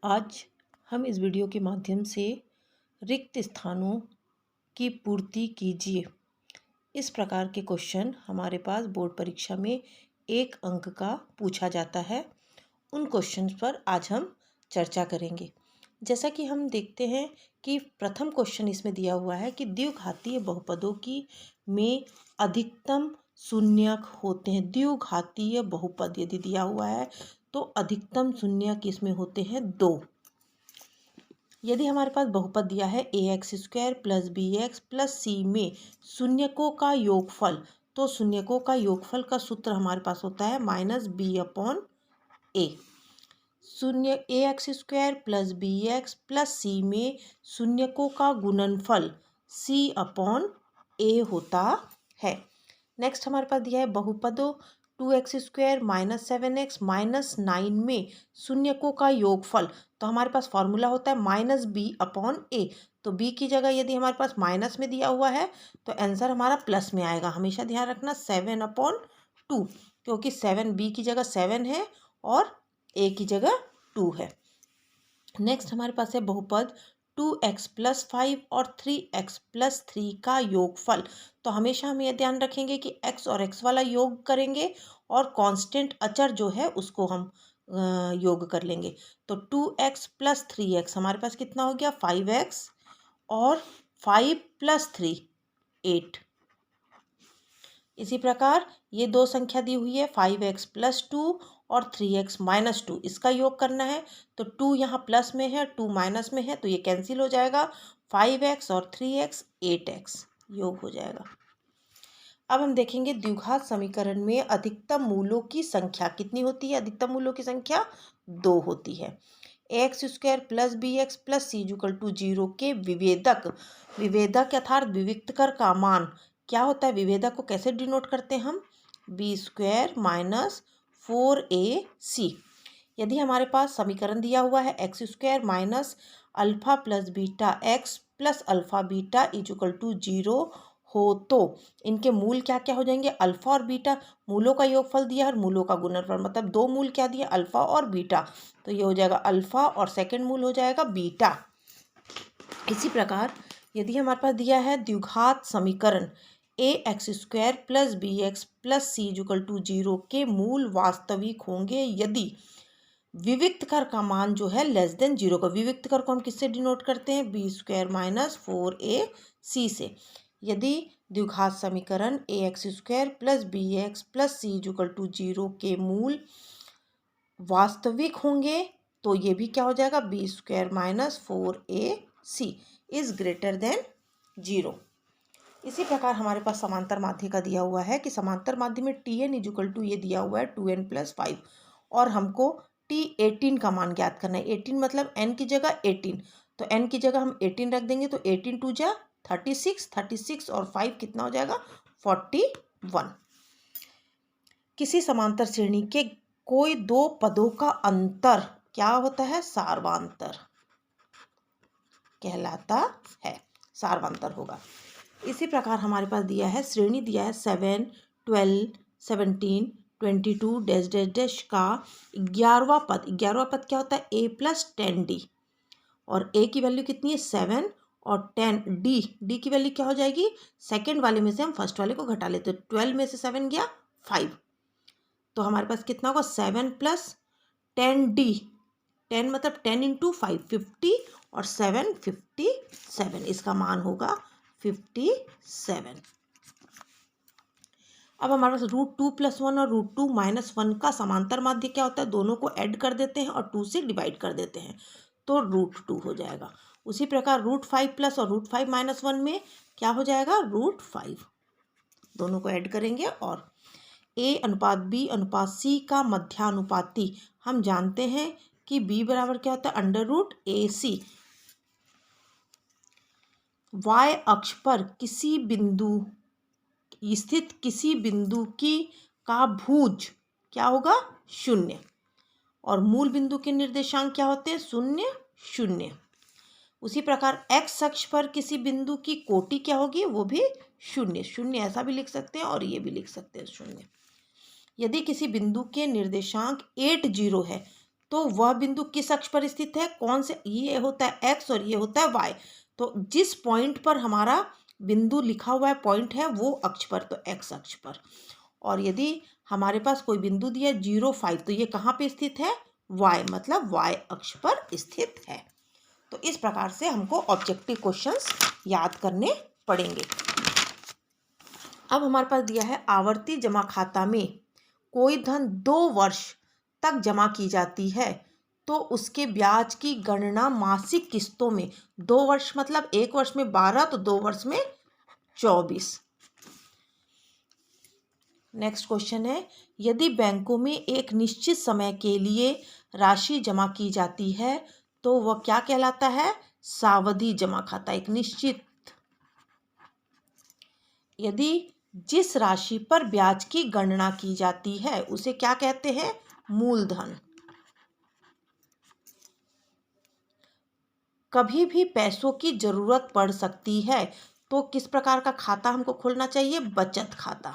आज हम इस वीडियो के माध्यम से रिक्त स्थानों की पूर्ति कीजिए इस प्रकार के क्वेश्चन हमारे पास बोर्ड परीक्षा में 1 अंक का पूछा जाता है। उन क्वेश्चंस पर आज हम चर्चा करेंगे। जैसा कि हम देखते हैं कि प्रथम क्वेश्चन इसमें दिया हुआ है कि द्विघातीय बहुपदों की में अधिकतम शून्यक होते हैं। द्विघातीय बहुपद यदि दिया हुआ है तो अधिकतम शून्यक इसमें होते हैं 2। यदि हमारे पास बहुपद दिया है ax² + bx + c में शून्यकों का योगफल, तो शून्यकों का योगफल का सूत्र हमारे पास होता है -b/a। शून्य ax² + bx + c में शून्यकों का गुणनफल c/a होता है। नेक्स्ट हमारे पास दिया है बहुपदों 2x² - 7x - 9 में शून्यकों का योगफल, तो हमारे पास फॉर्मूला होता है -b/a। तो b की जगह यदि हमारे पास माइनस में दिया हुआ है तो आंसर हमारा प्लस में आएगा। हमेशा ध्यान रखना 7/2, क्योंकि 7 b की जगह 7 है और a की जगह 2 है। नेक्स्ट हमारे पास है बहुपद 2x + 5 और 3x + 3 का योगफल। तो हमेशा हम ये ध्यान रखेंगे कि x और x वाला योग करेंगे और कांस्टेंट अचर जो है उसको हम योग कर लेंगे। तो 2x + 3x हमारे पास कितना हो गया 5x और 5 + 3 8। इसी प्रकार ये दो संख्या दी हुई है 5x + 2 और 3x - 2, इसका योग करना है। तो 2 यहाँ प्लस में है 2 माइनस में है तो ये कैंसिल हो जाएगा। 5x और 3x 8x योग हो जाएगा। अब हम देखेंगे द्विघात समीकरण में अधिकतम मूलों की संख्या कितनी होती है। अधिकतम मूलों की संख्या 2 होती है। ax² + bx + c = 0 के विभेदक अर्थात विविक्तकर का मान क्या होता है। विभेदक को कैसे डिनोट करते हैं हम, b² - 4ac। यदि हमारे पास समीकरण दिया हुआ है x² - alpha + beta x + alpha beta = 0 हो तो इनके मूल क्या क्या हो जाएंगे। अल्फा और बीटा मूलों का योगफल दिया है और मूलों का गुणनफल, मतलब दो मूल क्या दिए अल्फा और बीटा, तो ये हो जाएगा अल्फा और सेकंड मूल हो जाएगा बीटा। इसी प्रकार यदि हमारे पास दिया है द्विघात समीकरण ax² + bx + c = 0 के मूल वास्तविक होंगे यदि विविक्तकर का मान जो है <0 का। विविक्तकर को हम किससे डिनोट करते हैं, b² - 4ac से। यदि द्विघात समीकरण ax² + bx + c = 0 के मूल वास्तविक होंगे तो ये भी क्या हो जाएगा b² - 4ac is greater than 0। इसी प्रकार हमारे पास समांतर माध्य का दिया हुआ है कि समांतर माध्य में tn = ये दिया हुआ है 2n + 5 और हमको t18 का मान ज्ञात करना है। 18 मतलब n की जगह 18, तो n की जगह हम 18 रख देंगे तो 18 2 जा 36, 36 और 5 कितना हो जाएगा 41। किसी समांतर श्रेणी के कोई दो पदों का अंतर क्या होता है, सार्वांतर कहलाता है, सार्वांतर होगा। इसी प्रकार हमारे पास दिया है श्रेणी दिया है 7, 12, 17, 22 डैश डैश डैश का 11वां पद। 11वां पद क्या होता है a + 10d और a की वैल्यू कितनी है 7 और 10d की वैल्यू क्या हो जाएगी, सेकंड वाले में से हम फर्स्ट वाले को घटा लेते हैं। 12 में से 7 गया 5, तो हमारे पास कितना होगा 7 + 10d। 10 मतलब 10 × 5 50 और 7 57, इसका मान होगा 57। अब हमारे पास √2 + 1 और √2 - 1 का समांतर माध्य क्या होता है, दोनों को ऐड कर देते हैं और 2 से डिवाइड कर देते हैं तो √2 हो जाएगा। उसी प्रकार √5 + और √5 - 1 में क्या हो जाएगा √5, दोनों को ऐड करेंगे और a/b/c का मध्यानुपाती हम जानते हैं कि b बराबर क्या होता है √ac। y अक्ष पर किसी बिंदु स्थित किसी बिंदु की का भुज क्या होगा 0 और मूल बिंदु के निर्देशांक क्या होते हैं 0 0। उसी प्रकार x अक्ष पर किसी बिंदु की कोटि क्या होगी, वो भी 0 0, ऐसा भी लिख सकते हैं और ये भी लिख सकते हैं 0। यदि किसी बिंदु के निर्देशांक 8 0 है तो वह बिंदु किस अक्ष पर स्थित है, कौन से, ये होता है एक्स और ये होता है वाई। तो जिस पॉइंट पर हमारा बिंदु लिखा हुआ है पॉइंट है वो अक्ष पर, तो एक्स अक्ष पर। और यदि हमारे पास कोई बिंदु दिया 0,5 तो ये कहाँ पे स्थित है, वाई, मतलब वाई अक्ष पर स्थित है। तो इस प्रकार से हमको ऑब्जेक्टिव क्वेश्चंस याद करने पड़ेंगे। अब हमारे पास दिया है आवर्ती जमा खाता में कोई धन 2 वर्ष तक जमा की जाती है तो उसके ब्याज की गणना मासिक किस्तों में, 2 वर्ष मतलब 1 वर्ष में 12 तो 2 वर्ष में 24। नेक्स्ट क्वेश्चन है, यदि बैंकों में एक निश्चित समय के लिए राशि जमा की जाती है तो वह क्या कहलाता है, सावधि जमा खाता। एक निश्चित, यदि जिस राशि पर ब्याज की गणना की जाती है उसे क्या कहते हैं, मूलधन। कभी भी पैसों की जरूरत पड़ सकती है तो किस प्रकार का खाता हमको खोलना चाहिए, बचत खाता।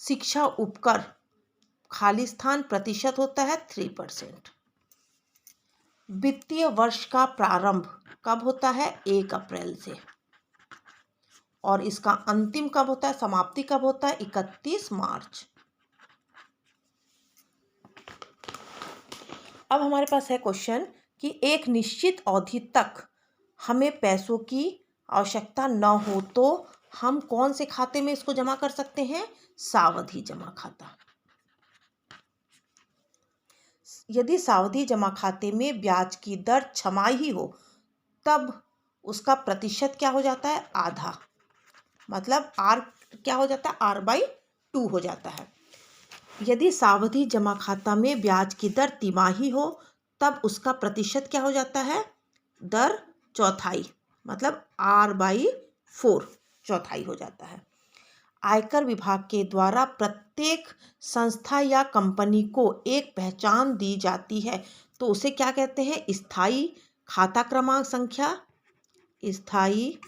शिक्षा उपकर खाली स्थान प्रतिशत होता है 3%। वित्तीय वर्ष का प्रारंभ कब होता है, 1 अप्रैल से। और इसका अंतिम कब होता है, समाप्ति कब होता है, 31 मार्च। अब हमारे पास है क्वेश्चन कि एक निश्चित अवधि तक हमें पैसों की आवश्यकता न हो तो हम कौन से खाते में इसको जमा कर सकते हैं, सावधि जमा खाता। यदि सावधि जमा खाते में ब्याज की दर छमाही हो तब उसका प्रतिशत क्या हो जाता है, आधा, मतलब आर क्या हो जाता है, R/2 हो जाता है। यदि सावधि जमा खाता में ब्याज की दर तिमाही हो तब उसका प्रतिशत क्या हो जाता है, दर चौथाई, मतलब R/4 चौथाई हो जाता है। आयकर विभाग के द्वारा प्रत्येक संस्था या कंपनी को एक पहचान दी जाती है तो उसे क्या कहते हैं, स्थायी खाता क्रमांक संख्या, स्थायी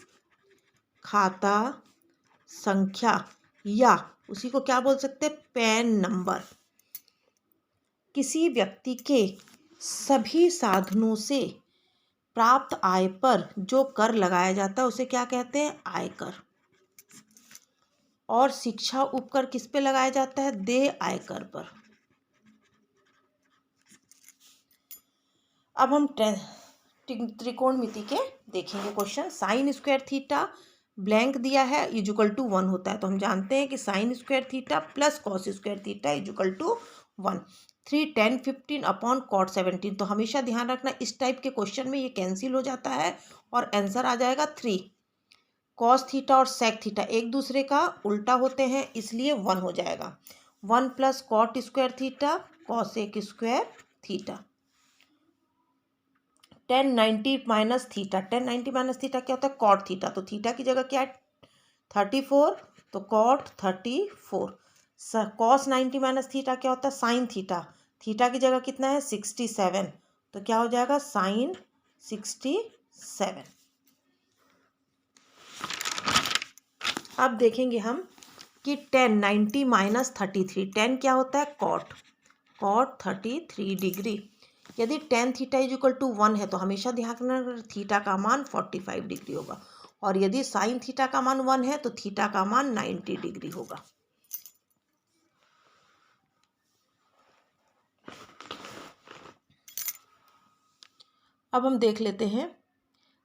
खाता संख्या, या उसी को क्या बोल सकते हैं, पैन नंबर। किसी व्यक्ति के सभी साधनों से प्राप्त आय पर जो कर लगाया जाता है उसे क्या कहते हैं, आयकर। और शिक्षा उपकर किस पे लगाया जाता है, देय आयकर पर। अब हम त्रिकोणमिति के देखेंगे question. Sign square theta blank दिया है इक्वल टू 1 होता है, तो हम जानते हैं कि sine square theta plus cos square theta equal to 1। 3 tan 15 upon cot 17। तो हमेशा ध्यान रखना इस टाइप के क्वेश्चन में ये कैंसिल हो जाता है और आंसर आ जाएगा 3। कॉस थीटा और सेक थीटा एक दूसरे का उल्टा होते हैं इसलिए 1 हो जाएगा। 1 plus cot square theta cosec square theta. tan 90 minus theta, tan 90 minus theta क्या होता है, कॉट थीटा। तो थीटा की जगह क्या है, 34, तो कॉट 34। कॉस 90 माइनस थीटा क्या होता है, साइन थीटा। थीटा की जगह कितना है, 67, तो क्या हो जाएगा, साइन 67। अब देखेंगे हम कि tan 90 माइनस 33, tan क्या होता है, कॉट, कॉट 33 डिग्री। यदि tan थीटा इक्वल टू 1 है तो हमेशा ध्यान रखना थीटा का मान 45 डिग्री होगा, और यदि साइन थीटा का मान 1 है तो थीटा का मान 90 डिग्री होगा। अब हम देख लेते हैं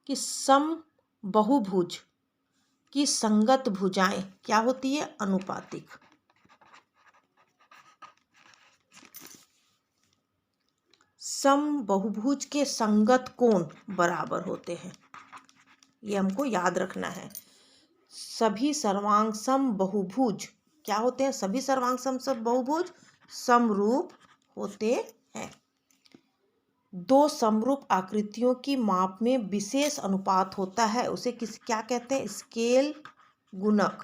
कि समबाहुभुज की संगत भुजाएं क्या होती है, अनुपातिक। समबाहुभुज के संगत कोण बराबर होते हैं, ये हमको याद रखना है। सभी सर्वांग समबाहुभुज क्या होते हैं, सभी सर्वांग समबाहुभुज समरूप होते हैं। दो समरूप आकृतियों की माप में विशेष अनुपात होता है उसे क्या कहते हैं, स्केल गुणक,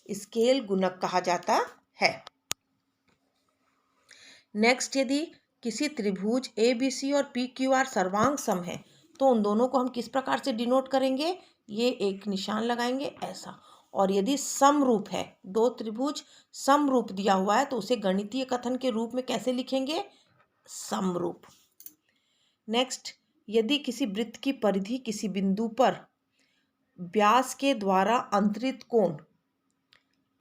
स्केल गुणक कहा जाता है। नेक्स्ट, यदि किसी त्रिभुज ABC और PQR सर्वांग सम है तो उन दोनों को हम किस प्रकार से डिनोट करेंगे, ये एक निशान लगाएंगे ऐसा, और यदि समरूप है, दो त्रिभुज समरूप दिया हुआ है तो उसे गणितीय कथन के रूप में कैसे लिखेंगे? समरूप। नेक्स्ट, यदि किसी वृत्त की परिधि किसी बिंदु पर व्यास के द्वारा अंतरित कोण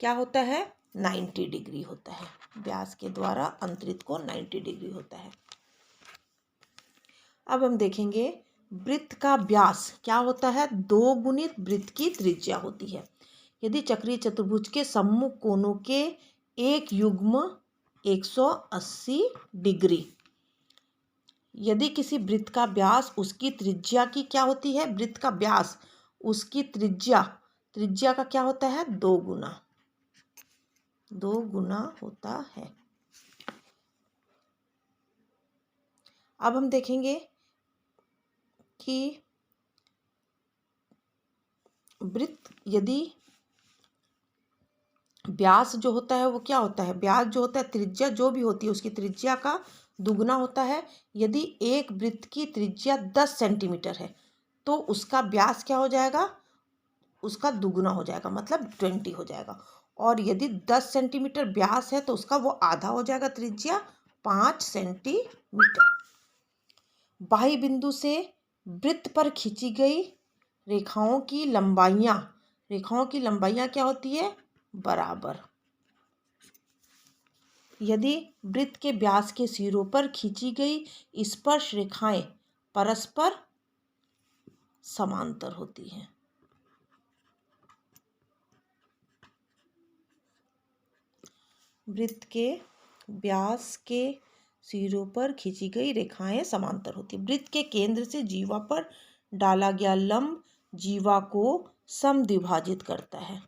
क्या होता है? 90 डिग्री होता है। व्यास के द्वारा अंतरित कोण 90 डिग्री होता है। अब हम देखेंगे वृत्त का व्यास क्या होता है? 2 गुणित वृत्त की त्रिज्या होती है। यदि चक्रीय चतुर्भुज के सम्मुख कोणों के एक युग्म 180 डिग्री, यदि किसी वृत्त का व्यास उसकी त्रिज्या की क्या होती है? वृत्त का व्यास उसकी त्रिज्या का क्या होता है? 2 गुना होता है। अब हम देखेंगे कि वृत्त यदि व्यास जो होता है वो क्या होता है? व्यास जो होता है, त्रिज्या जो भी होती है उसकी त्रिज्या का दुगुना होता है। यदि एक वृत्त की त्रिज्या 10 सेंटीमीटर है तो उसका व्यास क्या हो जाएगा? उसका दुगुना हो जाएगा, मतलब 20 हो जाएगा। और यदि 10 सेंटीमीटर व्यास है तो उसका वो आधा हो जाएगा, त्रिज्या 5 सेंटीमीटर। बाह्य बिंदु से वृत्त पर खींची गई रेखाओं की लंबाइयाँ क्या होती है? बराबर। यदि वृत्त के व्यास के सिरों पर खींची गई स्पर्श रेखाएं परस्पर समांतर होती हैं। वृत्त के व्यास के सिरों पर खींची गई रेखाएं समांतर होती है। वृत्त के केंद्र से जीवा पर डाला गया लंब जीवा को समद्विभाजित करता है।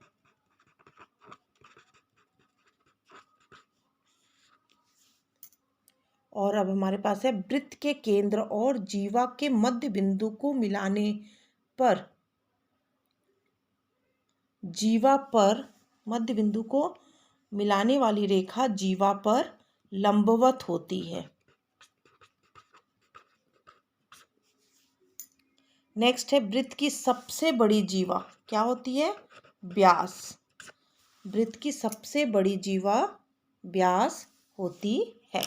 और अब हमारे पास है वृत्त के केंद्र और जीवा के मध्य बिंदु को मिलाने पर जीवा पर मध्य बिंदु को मिलाने वाली रेखा जीवा पर लंबवत होती है। नेक्स्ट है वृत्त की सबसे बड़ी जीवा क्या होती है? व्यास। वृत्त की सबसे बड़ी जीवा व्यास होती है।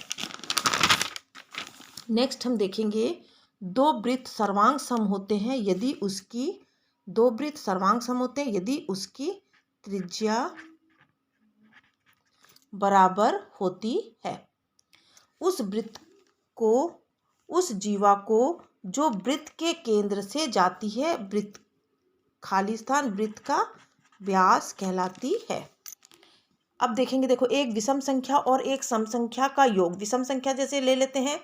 नेक्स्ट हम देखेंगे दो वृत्त सर्वांग सम होते हैं यदि उसकी त्रिज्या बराबर होती है। उस जीवा को जो वृत्त के केंद्र से जाती है वृत्त का व्यास कहलाती है। अब देखेंगे, देखो, एक विषम संख्या और एक सम संख्या का योग। विषम संख्या जैसे ले लेते हैं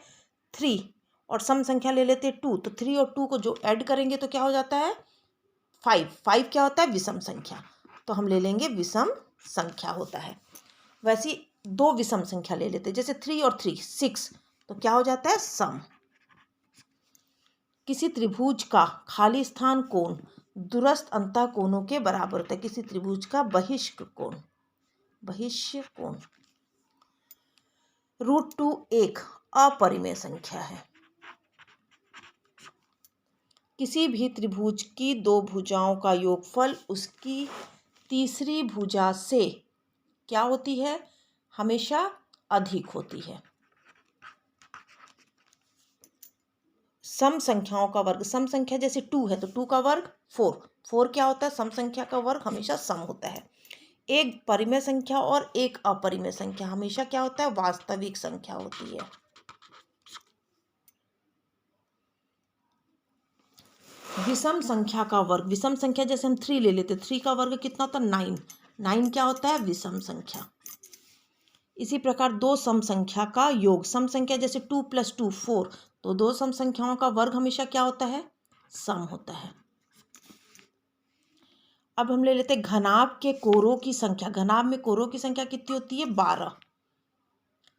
3 और सम संख्या ले लेते हैं 2, तो 3 और 2 को जो ऐड करेंगे तो क्या हो जाता है? 5 क्या होता है? विषम संख्या। तो हम ले लेंगे विषम संख्या होता है। वैसे 2 विषम संख्या ले लेते हैं, जैसे 3 और 3 6, तो क्या हो जाता है? सम। किसी त्रिभुज का खाली स्थान कोण दूरस्थ अंतः कोणों के बराबर होता है। किसी त्रिभुज का बहिष्क कोण √2 एक अपरिमेय संख्या है। किसी भी त्रिभुज की 2 भुजाओं का योगफल उसकी तीसरी भुजा से क्या होती है? हमेशा अधिक होती है। सम संख्याओं का वर्ग, सम संख्या जैसे 2 है तो 2 का वर्ग 4 क्या होता है? सम संख्या का वर्ग हमेशा सम होता है। एक परिमेय संख्या और एक अपरिमेय संख्या हमेशा क्या होता है? वास्तविक संख्या होती है। विषम संख्या का वर्ग, विषम संख्या जैसे हम 3 ले लेते, 3 का वर्ग कितना होता है? 9 क्या होता है? विषम संख्या। इसी प्रकार 2 सम संख्या का योग, सम संख्या जैसे 2 + 2 4, तो 2 सम संख्याओं का वर्ग हमेशा क्या होता है? सम होता है। अब हम ले लेते हैं घनाभ के कोरों की संख्या। घनाभ में कोरों की संख्या कितनी होती है? 12।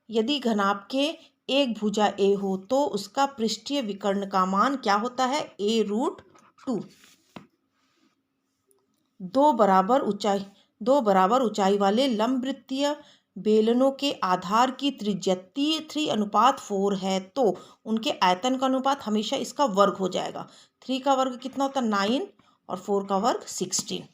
यदि घनाभ के एक भुजा ए हो तो उसका पृष्ठीय विकर्ण का मान क्या होता है? a√2। दो बराबर ऊंचाई वाले लंबवृत्तीय बेलनों के आधार की त्रिज्या 3:4 है तो उनके आयतन का अनुपात हमेशा इसका वर्ग हो जाएगा। 3 का वर्ग कितना होता है? 9 और 4 का वर्ग 16।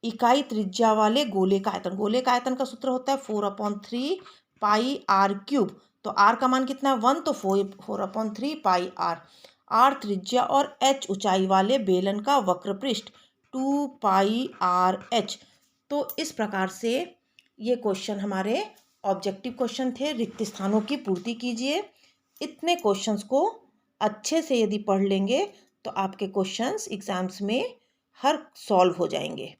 इकाई त्रिज्या वाले गोले का आयतन। गोले का आयतन का सूत्र होता है 4/3 पाई आर क्यूब। तो आर का मान कितना है 1, तो 4/3 पाई आर। आर त्रिज्या और एच ऊंचाई वाले बेलन का वक्र पृष्ठ 2 पाई आर एच। तो इस प्रकार से ये क्वेश्चन हमारे ऑब्जेक्टिव क्वेश्चन थे। रिक्त स्थानों की पूर्ति कीजिए। इतने क्वेश्चंस को अच्छे से यदि पढ़ लेंगे तो आपके क्वेश्चंस एग्जाम्स में हर सॉल्व हो जाएंगे।